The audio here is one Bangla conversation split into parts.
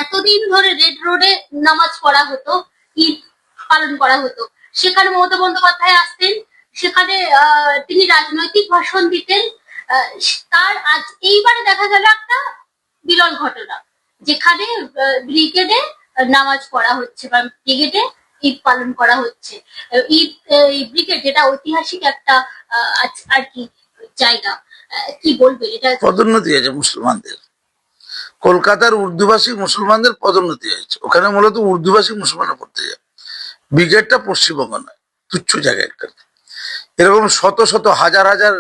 এতদিন ধরে রেড রোডে নামাজ পড়া হতো, ঈদ পালন করা হতো, সেখানে মমতা বন্দ্যোপাধ্যায় আসতেন, সেখানে তিনি রাজনৈতিক ভাষণ দিতেন। তার আজ এইবারে দেখা গেল একটা বিরল ঘটনা, যেখানে ব্রিগেডে নামাজ পড়া হচ্ছে বা ব্রিগেডে ঈদ পালন করা হচ্ছে। ঈদ ব্রিগেড যেটা ঐতিহাসিক একটা আর কি জায়গা, কি বলবে এটা? পদোন্নতি হয়েছে মুসলমানদের, কলকাতার উর্দুভাষী মুসলমানদের পদোন্নতি হয়েছে। ওখানে মূলত উর্দুভাষী মুসলমানরা পড়তে যায়। ব্রিগেডটা পশ্চিমবঙ্গ নয়, তুচ্ছ জায়গা একটা। এরকম শত শত হাজার হাজার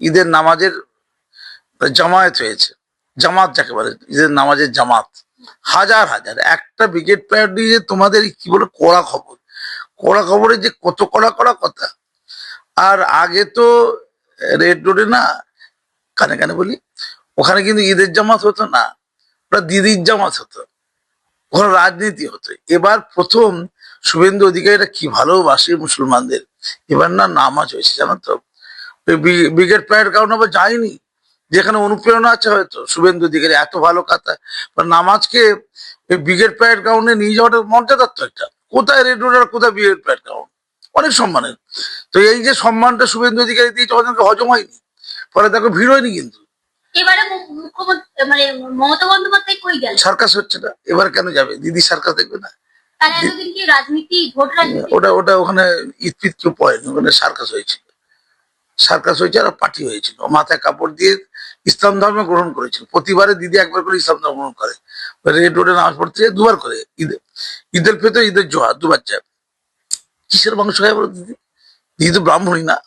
ঈদের নামাজের জামায়াত হয়েছে। জামাত যাকে বলে, ঈদের নামাজের জামাত হাজার হাজার। একটা ব্রিগেড প্যারেড নিয়ে তোমাদের কি বলে কড়া খবর, কড়া খবরে যে কত কড়া কড়া কথা। আর আগে তো রেড রোডে না, কানে কানে বলি, ওখানে কিন্তু ঈদের জামাত হতো না, ওটা দিদির জামাত হতো, ওখানে রাজনীতি হতো। এবার প্রথম শুভেন্দু অধিকারীরা কি ভালোবাসে মুসলমানদের, এবার না নামাজ হয়েছে জানো তো। ব্রিগেড প্যারেড কারণ আবার যায়নি, যেখানে অনুপ্রেরণা আছে হয়তো শুভেন্দু অধিকারী এত ভালো কথা, নামাজকে ব্রিগেড প্যারেড গ্রাউন্ডে নিয়ে যাওয়াটা মর্যাদার তো একটা। কোথায় রেড রোড আর কোথায় ব্রিগেড প্যারেড গ্রাউন্ড, অনেক সম্মানের। তো এই যে সম্মানটা শুভেন্দু অধিকারী দিয়েছে, ওদেরকে হজম হয়নি, ফলে দেখো ভিড় হয়নি। কিন্তু এবারে মুখ্যমন্ত্রী মানে মমতা বন্দ্যোপাধ্যায় কই গেল? সার্কাস হচ্ছে না, এবার কেন যাবে দিদি? সার্কাস দেখবে না? তাহলে এতদিন কি রাজনীতি, ভোট রাজনীতি? ওটা ওখানে ঈদ কেউ পড়েনি, ওখানে সার্কাস হয়েছিল। সার্কাস হয়েছে আর পার্টি হয়েছিল। মাথায় কাপড় দিয়ে ইসলাম ধর্ম গ্রহণ করেছিল। প্রতিবারে দিদি একবার করে ইসলাম ধর্ম গ্রহণ করে। রেড রোডে নামাজ পড়তে যায় দুবার করে, ঈদের ফেতর, ঈদের জোহার, দুবার যায়। কিসের মাংস খায় বলো দিদি? দিদি তো ব্রাহ্মণী না,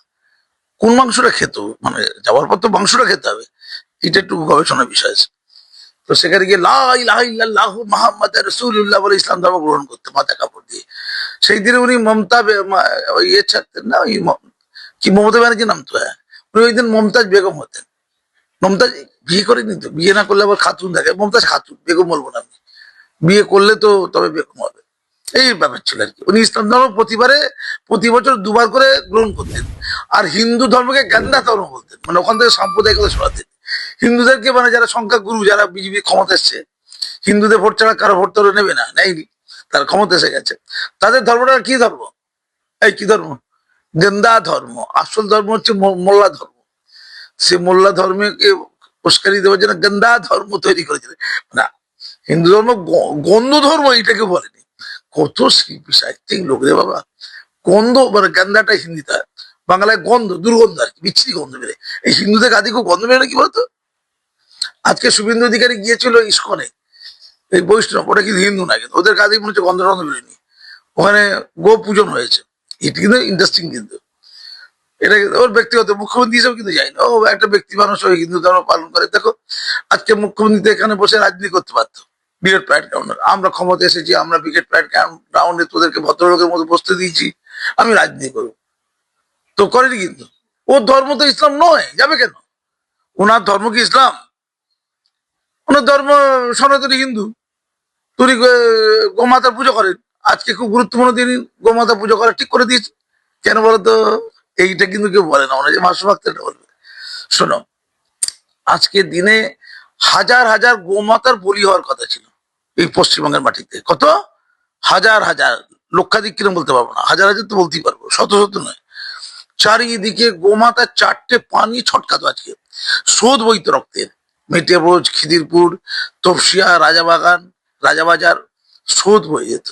কোন মাংসটা খেত? মানে যাওয়ার পর তো মাংসটা খেতে হবে, এটা একটু গবেষণার বিষয় আছে। তো সেখানে গিয়ে লা ইলাহা ইল্লাল্লাহু মুহাম্মাদুর রাসূলুল্লাহ বলে ইসলাম ধর্ম গ্রহণ করতে, মাথা কাপড় দিয়ে। সেই দিনে উনি মমতা ইয়ে ছাড়তেন না, ওই কি মমতা ব্যানার্জির নাম তো, হ্যাঁ, উনি ওই দিন মমতাজ বেগম হতেন। মমতাজ বিয়ে করেনি তো, বিয়ে না করলে আবার খাতুন থাকে, মমতাজ খাতুন, বেগম বলবো না আমি। বিয়ে করলে তো তবে বেগম হবে, এই ব্যাপার ছিল আর কি। উনি ইসলাম ধর্ম প্রতি বছর দুবার করে গ্রহণ করতেন। আর হিন্দু ধর্মকে গান্দা ধর্ম বলতেন, মানে ওখান থেকে সাম্প্রদায়িকতা সরাতেন। হিন্দুদেরকে, মানে যারা সংখ্যা গুরু, যারা বিজেপি ক্ষমতা এসছে, হিন্দুদের ভোট ছাড়া কারো ভোট তো নেবে না, নেয়নি, তার ক্ষমতা এসে গেছে। তাদের ধর্মটা কি ধর্ম? এই কি ধর্ম? গেন্দা ধর্ম। আসল ধর্ম হচ্ছে মোল্লা ধর্ম। সে মোল্লা ধর্মকে উস্কানি দেওয়ার জন্য গেন্দা ধর্ম তৈরি করেছিল। না, হিন্দু ধর্ম গন্ধ ধর্ম এটাকে বলেনি। কত শিল্পী সাহিত্যিক লোক রে বাবা, গন্ধ মানে গেন্দাটা হিন্দিতে, বাংলায় গন্ধ, দুর্গন্ধ আর কি, বিচ্ছিরি গন্ধ বেড়ে। এই হিন্দুদের গাদি খুব গন্ধ বেড়ে না, কি বলতো? আজকে শুভেন্দু অধিকারী গিয়েছিল ইস্কনে, এই বৈষ্ণব, ওটা কিন্তু হিন্দু না, কিন্তু ওদের গাদি মনে হচ্ছে গন্ধ টন্ধ বেরোয়নি। ওখানে গো পূজন হয়েছে, এটা কিন্তু ইন্টারেস্টিং। কিন্তু এটা ওর ব্যক্তিগত, মুখ্যমন্ত্রী হিসেবে কিন্তু যায়নি, ও একটা ব্যক্তি মানুষ, ওই হিন্দু ধর্ম পালন করে। দেখো আজকে মুখ্যমন্ত্রী এখানে বসে রাজনীতি করতে পারতো, ব্রিগেড প্যারেড গ্রাউন্ডে আমরা ক্ষমতা এসেছি, আমরা ব্রিগেড প্যারেড গ্রাউন্ডে তোদেরকে ভদ্রলোকের মতো বসতে দিয়েছি, আমি রাজনীতি করবো, তো করেনি। কিন্তু ওর ধর্ম তো ইসলাম নয়, যাবে কেন? ওনার ধর্ম কি ইসলাম? ওনার ধর্ম সনাতনী হিন্দু। তিনি গোমাতার পুজো করেন, আজকে খুব গুরুত্বপূর্ণ দিন গোমাতা পুজো করা ঠিক করে দিয়েছে। কেন বলতো? এইটা কিন্তু কেউ বলে না, ওরা যে মাসু ভক্তটা বলবে। শোনো, আজকের দিনে হাজার হাজার গোমাতার বলি হওয়ার কথা ছিল এই পশ্চিমবঙ্গের মাটিতে। কত হাজার হাজার, লক্ষাধিক কিরম বলতে পারবো না, হাজার হাজার তো বলতেই পারবো, শত শত নয়। চারিদিকে গোমাতার চারটে পানি ছটকাতো আজকে, স্রোত বইতো রক্তের। মেটিয়াবোজ, খিদিরপুর, তপসিয়া, রাজাবাগান, রাজাবাজার, স্রোত বয়ে যেত।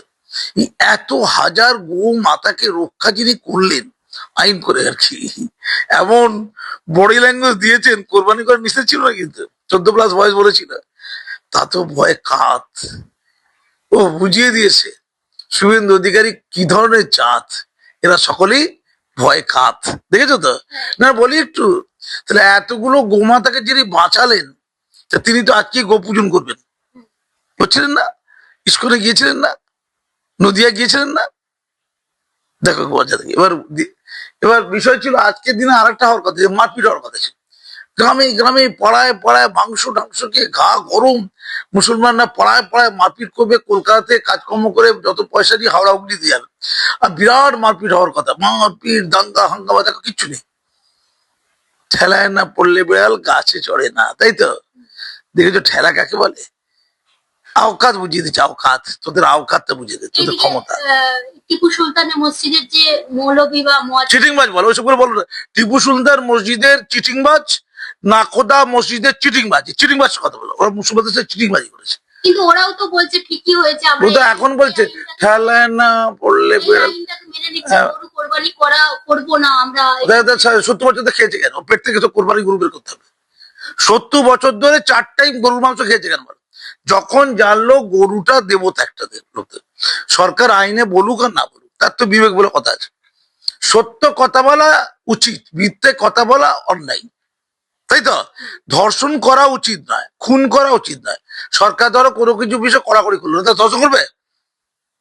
এই এত হাজার গো মাতাকে রক্ষা যিনি করলেন আইন করে আর কি, এমন বডি ল্যাঙ্গুয়েজ দিয়েছেন, কোরবানি করার নিষেধ ছিল না, কিন্তু 14+ বয়স বলেছিল, তা তো ভয়ে কাত। ও বুঝিয়ে দিয়েছে শুভেন্দু অধিকারী কি ধরনের জাত, এরা সকলেই ভয় কাত। দেখেছো তো? না বলি একটু, তাহলে এতগুলো গোমাতাকে যিনি বাঁচালেন, তা তিনি তো আজকে গো পূজন করবেন, করছিলেন না? ইস্কনে গিয়েছিলেন না? নদিয়া গিয়েছিলেন না? দেখো মজা দেখি। এবার বিষয় ছিল আজকের দিনে আরেকটা হওয়ার কথা, যে মারপিট হওয়ার কথা ছিল গ্রামে গ্রামে, পাড়ায় পাড়ায়, মাংস টাংস খেয়ে গা গরম, মুসলমানরা পাড়ায় পাড়ায় মারপিট করবে। কলকাতাতে কাজকর্ম করে যত পয়সা দিয়ে হাওড়া হুগলি দিয়ে যাবে, আর বিরাট মারপিট হওয়ার কথা, মারপিট, দাঙ্গা হাঙ্গামা, দেখো কিচ্ছু নেই। ঠেলায় না পড়লে বিড়াল গাছে চড়ে না, তাই তো? দেখেছো ঠেলা কাকে বলে? আওকাত বুঝিয়ে দিচ্ছে, আওকাত, তোদের আওকাতটা বুঝিয়ে দিচ্ছে, তোদের এদিকে ক্ষমতা। টিপু সুলতানের মসজিদের যে মৌলভী বা মুয়াজ্জিন, চিটিংবাজ বলো, ওইসব করে বলো না। টিপু সুলতান মসজিদের চিটিংবাজ, নাকোদা মসজিদের চিটিংবাজ, চিটিংবাজ কথা বলো, ওরা মুসলমানদের সাথে চিটিংবাজি করেছে। কিন্তু ওরাও তো বলছে ঠিকই হয়েছে, আমরা ও তো এখন বলছে ঠেলায় না পড়লে এই আইনটাকে মেনে নিচ্ছি, গরু কোরবানি করবো না আমরা। 70 বছর ধরে খেয়েছে কেন? ওর পেট থেকে তো কোরবানি গরু বের করতে হবে। 70 বছর ধরে 4 টাইম গরুর মাংস খেয়েছে কেন বলো? যখন জানলো গরুটা দেবতা একটা লোকদের, সরকার আইনে বলুক আর না বলুক, তার তো বিবেক বলে কথা আছে। সত্য কথা বলা উচিত, মিথ্যে কথা বলা অন্যায়, তাই তো? ধর্ষণ করা উচিত নয়, খুন করা উচিত নয়। সরকার ধরো কোনো কিছু বিষয় কড়াকড়ি করলো না, তা ধর্ষণ করবে?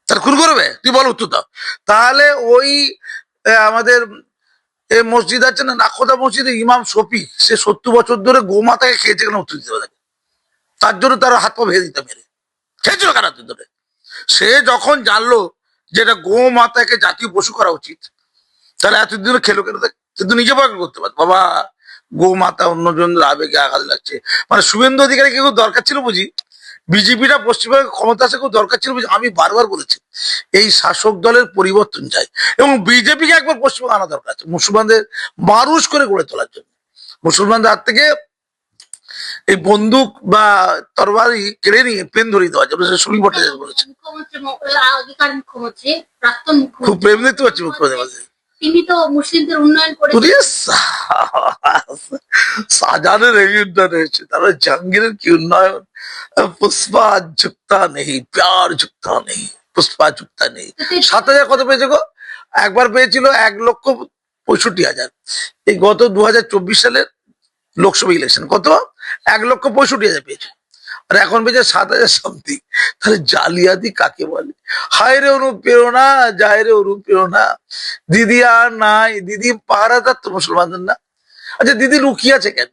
তার খুন করবে? তুই বল উত্তর দাও। তাহলে ওই আমাদের এই মসজিদ আছে না, নাখোদা মসজিদে ইমাম শফি, সে 70 বছর ধরে গোমাতাকে খেয়েছে কেন? উত্তর দিতে হবে। তার জন্য তার হাত পা ভেঙে দিতে মেরে খেয়েছিল কেন তুই ধরে? সে যখন জানলো যে এটা গোমাতাকে জাতীয় পশু করা উচিত, তাহলে এতদিন খেলো কেন? সে তো নিজে প্রকাশ করতে পারত, বাবা গোমাতা অন্যজনের আবেগে আঘাত লাগছে। মানে শুভেন্দু অধিকারী কেউ দরকার ছিল বুঝি, বিজেপিটা পশ্চিমবঙ্গে ক্ষমতা আসে কেউ দরকার ছিল বুঝি। আমি বারবার বলেছি এই শাসক দলের পরিবর্তন চাই, এবং বিজেপিকে একবার পশ্চিমবঙ্গে আনা দরকার আছে মুসলমানদের মানুষ করে গড়ে তোলার জন্য। মুসলমানদের হাত থেকে এই বন্দুক বা তরবারি কেড়ে নিয়ে প্লেন ধরিয়ে দেওয়া যাবে, সুনীল ভট্টাচার্য বলেছে। আগেকার মুখ্যমন্ত্রী, প্রাক্তন খুব মুখ্যমন্ত্রী, প্রেম দেখতে পাচ্ছি মুখ্যমন্ত্রী মাঝে। তিনি তো মুসলিমদের উন্নয়ন করে শাহজাহানের এই উন্নয়ন হয়েছে, তারপরে জাহাঙ্গীরের কি উন্নয়ন। পুষ্পা ঝুঁকতা নেই, প্যার ঝুঁকতা নেই, পুষ্পা ঝুঁকতা নেই। 7,000 কত পেয়েছে গো? একবার পেয়েছিল 1,65,000। এই গত 2024 সালের লোকসভা ইলেকশন কত? 1,65,000 পেয়েছে, আর এখন পেয়েছে 7,000 সামথিং। তাহলে জালিয়াতি কাকে বলে? হায় রে অনুপ্রেরণা, যায় রে অনুপ্রেরণা। দিদি আর নাই, দিদি পাহারাদার তো মুসলমানদের না। আচ্ছা দিদি লুকিয়ে আছে কেন?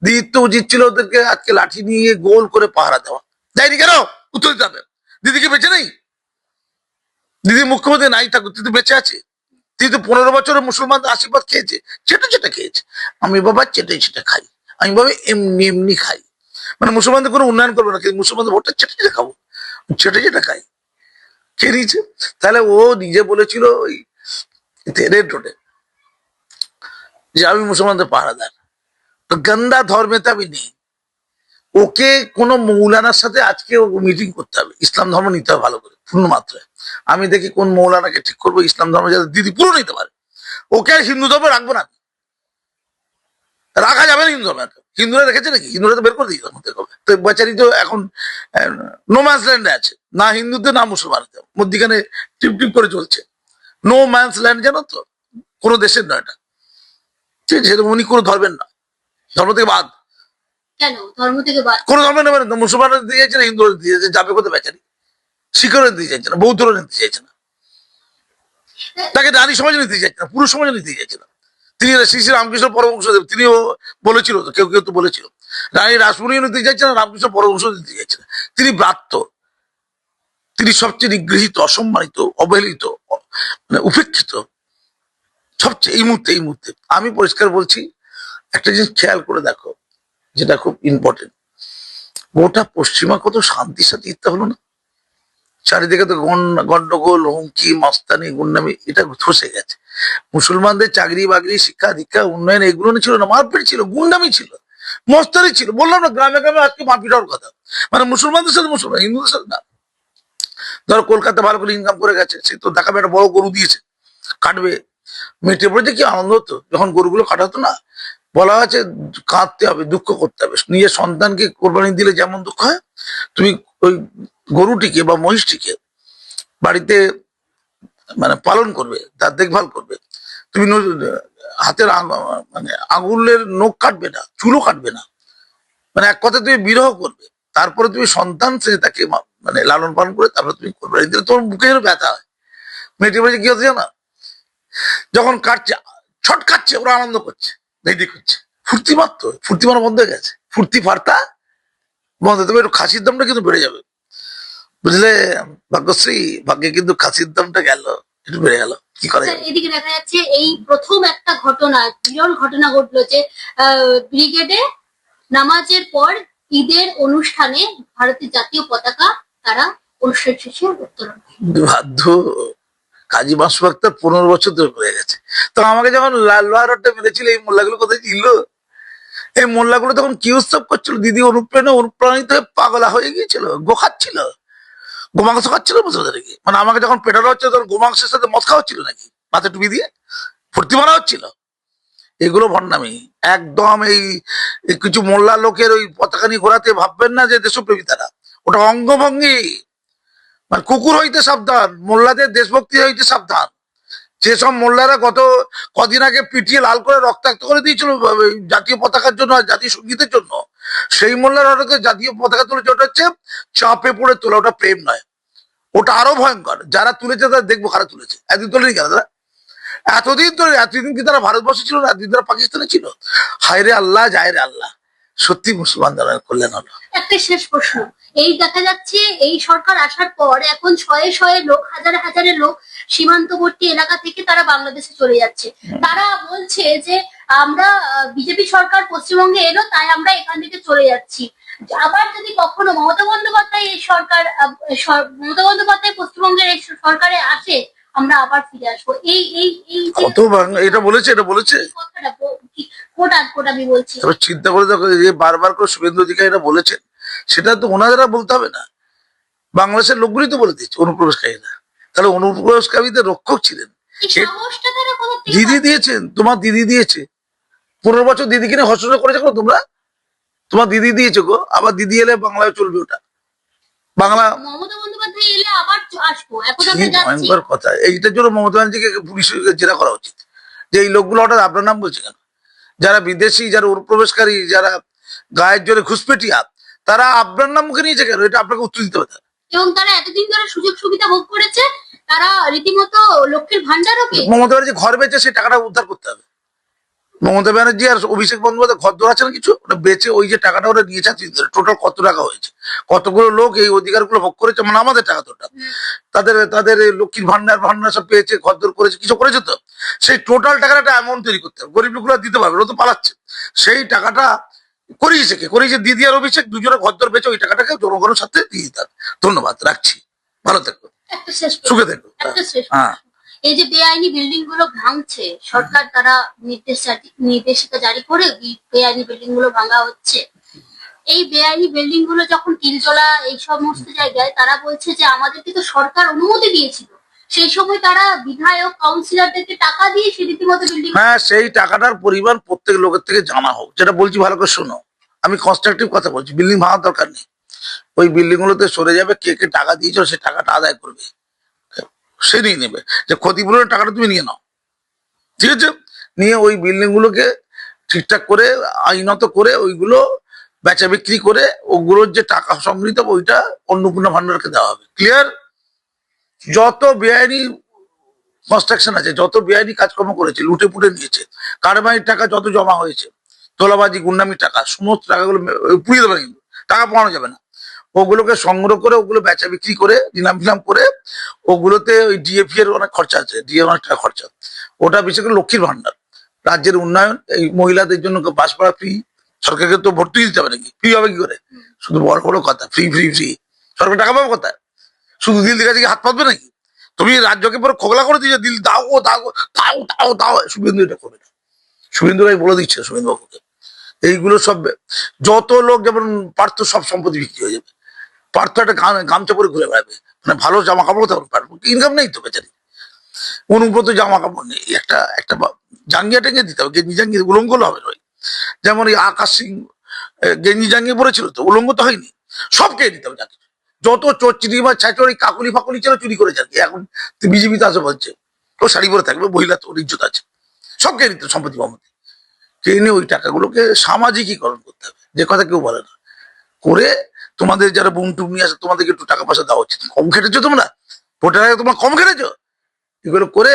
দিদির তো উচিত ছিল ওদেরকে আজকে লাঠি নিয়ে গোল করে পাহারা দেওয়া। যায়নি কেন? উত্তর দিতে হবে। দিদিকে বেঁচে নেই? দিদি মুখ্যমন্ত্রী নাই থাকুক, দিদি বেঁচে আছে। তিনি তো 15 বছরের মুসলমানদের আশীর্বাদ খেয়েছে, চেটে চেটে খেয়েছে। আমি বাবা চেটে চেটে খাই, আমি বাবা এমনি এমনি খাই। মানে মুসলমানদের কোনো উন্নয়ন করবো না, কিন্তু মুসলমানদের ভোটটা চেটে চেটে খাবো, চেটে চেটে খাই, খেয়ে নিয়েছে। তাহলে ও নিজে বলেছিল ওই রেড রোডে যে আমি মুসলমানদের পাহারাদার। তো গন্দা ধর্মেতে আমি নেই। ওকে কোনো মৌলানার সাথে আজকে মিটিং করতে হবে, ইসলাম ধর্ম নিতে হবে ভালো করে পূর্ণ মাত্রায়। আমি দেখি কোন মৌলানাকে ঠিক করবো ইসলাম ধর্ম যাতে দিদি পুরো নিতে পারে। ওকে আর হিন্দু ধর্মে রাখবো না, রাখা যাবে না হিন্দু ধর্মে। হিন্দুরা রেখেছে নাকি? হিন্দুরা তো বের করে দিয়েছে তো বেচারি তো এখন নো ম্যান্স ল্যান্ডে আছে, না হিন্দুতে না মুসলমানদের মধ্যিখানে টিপ টিপ করে চলছে। নো ম্যান্স ল্যান্ড, জানো তো? কোনো দেশের নয় এটা, ঠিক আছে? সেটা উনি কোনো ধর্মের না, ধর্ম থেকে বাদ। কেন ধর্ম থেকে বাদ? কোনো ধর্ম নেবেন না, মুসলমানরা দিয়ে যাচ্ছে না, হিন্দুরা দিয়ে যাচ্ছে, যাবে কোথায় বেচারি? শিখরে দিতে চাইছে না, বৌদ্ধরা নিতে চাইছে না, তাকে নারী সমাজে নিতে চাইছে না, পুরুষ সমাজে নিতে চাইছে না। তিনি শ্রী শ্রী রামকৃষ্ণ পরমহংসদেব তিনিও বলেছিল তো, কেউ কেউ তো বলেছিল রানী রাসমণিও নিতে চাইছে না, রামকৃষ্ণ পরমহংস নিতে চাইছে না। তিনি ব্রাত্য, তিনি সবচেয়ে নিগৃহীত, অসম্মানিত, অবহেলিত, মানে উপেক্ষিত সবচেয়ে এই মুহূর্তে। আমি পরিষ্কার বলছি, একটা জিনিস খেয়াল করে দেখো, যেটা খুব ইম্পর্টেন্ট। গোটা পশ্চিমা কত শান্তির সাথে ইত্যা হলো না? চারিদিকে তো গন্ডগোল, হুমকি, মস্তানি, গুন্ডামি, এটা ধসে গেছে। মুসলমানদের চাকরি বাকরি, শিক্ষা দীক্ষা, উন্নয়ন এগুলো ছিল না, মারপিট ছিল, গুন্ডামি ছিল, মস্তানি ছিল। বললাম না, গ্রামে গ্রামে আজকে মারপিট হওয়ার কথা, মানে মুসলমানদের সাথে মুসলমান, হিন্দুদের সাথে না। ধরো কলকাতা ভালো করে ইনকাম করে গেছে, সে তো দেখাবে একটা বড় গরু দিয়েছে, কাটবে, মেটে পড়েছে, কি আনন্দ হতো যখন গরুগুলো কাটাতো না। বলা হয়েছে কাঁদতে হবে, দুঃখ করতে হবে। নিজের সন্তানকে কোরবানি দিলে যেমন দুঃখ হয়, তুমি ওই গরুটিকে বা মহিষটিকে বাড়িতে মানে পালন করবে, তার দেখভাল করবে, তুমি হাতের মানে আঙুলের নখ কাটবে না, চুলও কাটবে না, মানে এক কথা তুমি বিরহ করবে। তারপরে তুমি সন্তান সে তাকে মানে লালন পালন করে তারপরে তুমি কোরবানি দিলে তোমার বুকে যেন ব্যথা হয়। মেয়েটি বলছে কি হচ্ছে না, যখন কাটছে ছট কাটছে, ওরা আনন্দ করছে, দেখি করছে, ফুর্তি মারতো, ফুর্তি মারা বন্ধ হয়ে গেছে, ফুর্তি ফার্তা বন্ধ। তবে একটু খাসির দামটা কিন্তু বেড়ে যাবে, বুঝলে ভাগ্যশ্রী? ভাগ্যে কিন্তু খাসির দামটা গেল, একটু বেড়ে গেল, কি করে যাবে? এদিকে দেখা যাচ্ছে এই প্রথম একটা ঘটনা, বিরল ঘটনা ঘটলো যে ব্রিগেডে নামাজের পর ঈদের অনুষ্ঠানে ভারতের জাতীয় পতাকা তারা অনুষ্ঠান শেষে উত্তোলন করে। বাধ্য কাজী মাসুম আক্তার 15 বছর ধরে হয়ে গেছে। তো আমাকে যখন লাল বাহারটা মেরেছিল, এই মোল্লাগুলো কোথায় ছিল? এই মোল্লাগুলো তখন কি উৎসব করছিল? দিদি অনুপ্রাণিত হয়ে পাগলা হয়ে গিয়েছিল, গোখাচ্ছিল, গোমাংস খাচ্ছিল বসে ধরে গিয়ে। মানে আমাকে যখন পেটানো হচ্ছে তখন গোমাংসের সাথে মদ খাওয়া হচ্ছিল নাকি, মাথা টুপি দিয়ে ফুর্তি মারা হচ্ছিল? এগুলো ভণ্ডামি একদম। এই কিছু মোল্লা লোকের ওই পতাকা নিয়ে ঘোরাতে ভাববেন না যে দেশপ্রেমী তারা। ওটা অঙ্গভঙ্গি। মানে কুকুর হইতে সাবধান, মোল্লাদের দেশভক্তি হইতে সাবধান। যেসব মোল্লারা গত কদিন আগে পিটিয়ে লাল করে রক্তাক্ত করে দিয়েছিল জাতীয় পতাকার জন্য আর জাতীয় সঙ্গীতের জন্য, সেই মোল্লারা ওটাকে জাতীয় পতাকা তুলেছে, ওটা হচ্ছে চাপে পড়ে তোলা, ওটা প্রেম নয়। ওটা আরো ভয়ঙ্কর। যারা তুলেছে তারা দেখবো কারা তুলেছে। একদিন তোলেনি কেন তারা? এতদিন কি তারা ভারতবর্ষে ছিল না? এতদিন তারা পাকিস্তানে ছিল। হায় রে আল্লাহ, যায় রে আল্লাহ, সত্যি মুসলমান যারা কল্যাণ হলো। একটা শেষ প্রশ্ন, এই দেখা যাচ্ছে এই সরকার আসার পর এখন শয়ে শয়ে লোক, হাজারে হাজারে লোক সীমান্তবর্তী এলাকা থেকে তারা বাংলাদেশে চলে যাচ্ছে। তারা বলছে যে আমরা বিজেপি সরকার পশ্চিমবঙ্গে এলো তাই আমরা এখান থেকে চলে যাচ্ছি। আবার যদি কখনো মমতা বন্দ্যোপাধ্যায় এই সরকার মমতা বন্দ্যোপাধ্যায় পশ্চিমবঙ্গের এই সরকারে আসে, আমরা আবার ফিরে আসবো। এই এই এই যে কত এটা বলেছে, কথাটা কোট আমি বলছি। তবে চিন্তা করে দেখো, যে বারবার করে শুভেন্দু অধিকারী এটা বলেছেন, সেটা তো ওনারা বলতে হবে না, বাংলাদেশের লোকগুলি তো বলে দিচ্ছে, অনুপ্রবেশকারীরা। তাহলে অনুপ্রবেশকারীদের রক্ষক ছিলেন এই সাহসটা তারা কোথা থেকে দিদি দিয়েছেন, তোমার দিদি দিয়েছে। 15 বছর দিদি কিনে হস্ত করেছে গো তোমরা, তোমার দিদি দিয়েছে গো। আবার দিদি এলে বাংলায় চলবে ওটা, বাংলা। মমতা বন্দ্যোপাধ্যায় এলে আবার আসবো, এখন কি আমরা যাচ্ছি। ভয়ঙ্কর কথা। এইটার জন্য মমতা ব্যানার্জিকে পুলিশের জেরা করা উচিত, যে এই লোকগুলো হঠাৎ আপনার নাম বলছে কেন? যারা বিদেশি, যারা অনুপ্রবেশকারী, যারা গায়ের জোরে ঘুষপেটিয়া, তারা আপনার নাম মুখে নিয়েছে কেন? এটা আপনাকে উত্তর দিতে হবে। এবং তারা এতদিন ধরে সুযোগ সুবিধা ভোগ করেছে, তারা রীতিমতো লক্ষ্মীর ভান্ডারও পেয়ে। মমতা ব্যানার্জি ঘর বেচে সেই টাকাটা উদ্ধার করতে হবে। মমতা ব্যানার্জি আর অভিষেক বন্দ্যোপাধ্যায় ঘর দৌড় আছে না কিছু, ওটা বেচে ওই যে টাকাটা ওরা নিয়েছে, টোটাল কত টাকা হয়েছে, কতগুলো লোক এই অধিকারগুলো ভোগ করেছে, মানে আমাদের টাকা তো ওটা। তাদের তাদের এই লক্ষ্মীর ভান্ডার সব পেয়েছে, ঘর দৌড় করেছে, কিছু করেছে। তো সেই টোটাল টাকাটা একটা অ্যামাউন্ট তৈরি করতে হবে, গরিব লোকগুলো দিতে পারবে, ওরা তো পালাচ্ছে। সেই টাকাটা করিয়েছে দিদি আর অভিষেক দুজনে ঘর দৌড় বেচে ওই টাকাটাকে জনগণের সাথে দিয়ে দিতে হবে। ধন্যবাদ, রাখছি, ভালো থেকো, একটা শেষ প্রশ্ন, সুখে থেকো। একটা শেষ হ্যাঁ, প্রশ্ন। এই যে বেআইনি বিল্ডিং গুলো ভাঙছে, সরকার তারা নির্দেশিকা জারি করে বেআইনি বিল্ডিং গুলো ভাঙা হচ্ছে। এই বেআইনি বিল্ডিং গুলো যখন কিলতলা এই সমস্ত জায়গায়, তারা বলছে যে আমাদেরকে তো সরকার অনুমতি দিয়েছিল, সেই সময় তারা বিধায়ক কাউন্সিলরদেরকে টাকা দিয়ে সে রীতিমতো বিল্ডিং। হ্যাঁ, সেই টাকাটার পরিমাণ প্রত্যেক লোকের থেকে জানা হোক। যেটা বলছি ভালো করে শোনো, আমি কনস্ট্রাকটিভ কথা বলছি, বিল্ডিং ভাঙার দরকার নেই। ওই বিল্ডিং গুলোতে সরে যাবে, কে কে টাকা দিয়েছো সে টাকাটা আদায় করবে, সে নিয়ে নেবে। যে ক্ষতিপূরণের টাকাটা তুমি নিয়ে নাও, ঠিক আছে? নিয়ে ওই বিল্ডিং গুলোকে ঠিকঠাক করে আইনত করে ওইগুলো বেচা বিক্রি করে ওগুলোর যে টাকা সংগৃহীত হবে ওইটা অন্নপূর্ণা ভান্ডারকে দেওয়া হবে। ক্লিয়ার? যত বেআইনি কনস্ট্রাকশন আছে, যত বেআইনি কাজকর্ম করেছে, লুটে পুটে নিয়েছে, কারবারির টাকা যত জমা হয়েছে, তোলাবাজি গুন্ডামির টাকা, সমস্ত টাকাগুলো পুড়িয়ে দেবে, কিন্তু টাকা পাওয়ানো যাবে না। ওগুলোকে সংগ্রহ করে ওগুলো বেচা বিক্রি করে নিলাম ফিলাম করে ওগুলোতে ওই ডিএফি এর অনেক খরচা আছে, ডিএ অনেক টাকা খরচা। ওটা বিশেষ করে লক্ষ্মীর ভান্ডার, রাজ্যের উন্নয়ন, এই মহিলাদের জন্য বাস ভাড়া ফ্রি, সরকারকে তো ভর্তি দিতে হবে নাকি? ফ্রি হবে কি করে? শুধু বড় বড় কথা, ফ্রি ফ্রি ফ্রি, সরকার টাকা পাবে কোথায়? শুধু দিল্লির কাছে কি হাত পাতবে নাকি? তুমি রাজ্যকে পুরো খোগলা করে দিয়েছো, দিল দাও ও দাও দাও দাও দাও। শুভেন্দু এটা করবে না, শুভেন্দু ভাই বলে দিচ্ছে শুভেন্দু বাবুকে। এইগুলো সব যত লোক, যেমন পার্থ সব সম্পত্তি বিক্রি হয়ে যাবে, পার্থ একটা গামছা পরে ঘুরে বেড়াবে, মানে ভালো জামা কাপড় তখন পারবো, ইনকাম নেই তো বেচারি। অনুব্রত জামা কাপড় নেই, একটা একটা জাঙ্গিয়া টেঙ্গে দিতে হবে, গেঞ্জি জাঙ্গিয়ে উলঙ্গ হবে নয়। যেমন এই আকাশ সিং গেঞ্জি জাঙ্গিয়ে পড়েছিল, তো উলঙ্গ তো হয়নি। সব কে দিতে হবে, যাকে যত চোরচিটি বা ছাচড়ি কাকুলি ফাকুলি ছিল চুরি করে যাকে এখন বিজেপিতে আসে বলছে ও শাড়ি পরে থাকবে, মহিলা তো ওর ইজ্জত আছে, সব কে নিতে সম্পত্তি মমতি কে নিয়ে ওই টাকাগুলোকে সামাজিকীকরণ করতে হবে, যে কথা কেউ বলে না। করে তোমাদের যারা বুম টুম নিয়ে আসে তোমাদেরকে একটু টাকা পয়সা দেওয়া উচিত। কম খেটেছো তোমরা, ভোটের আগে তোমরা কম খেটেছো। এগুলো করে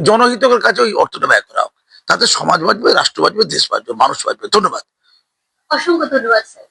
জনহিতের কাছে ওই অর্থটা ব্যয় করা হোক, তাতে সমাজ বাঁচবে, রাষ্ট্র বাঁচবে, দেশ বাঁচবে, মানুষ বাঁচবে। ধন্যবাদ, অসংখ্য ধন্যবাদ স্যার।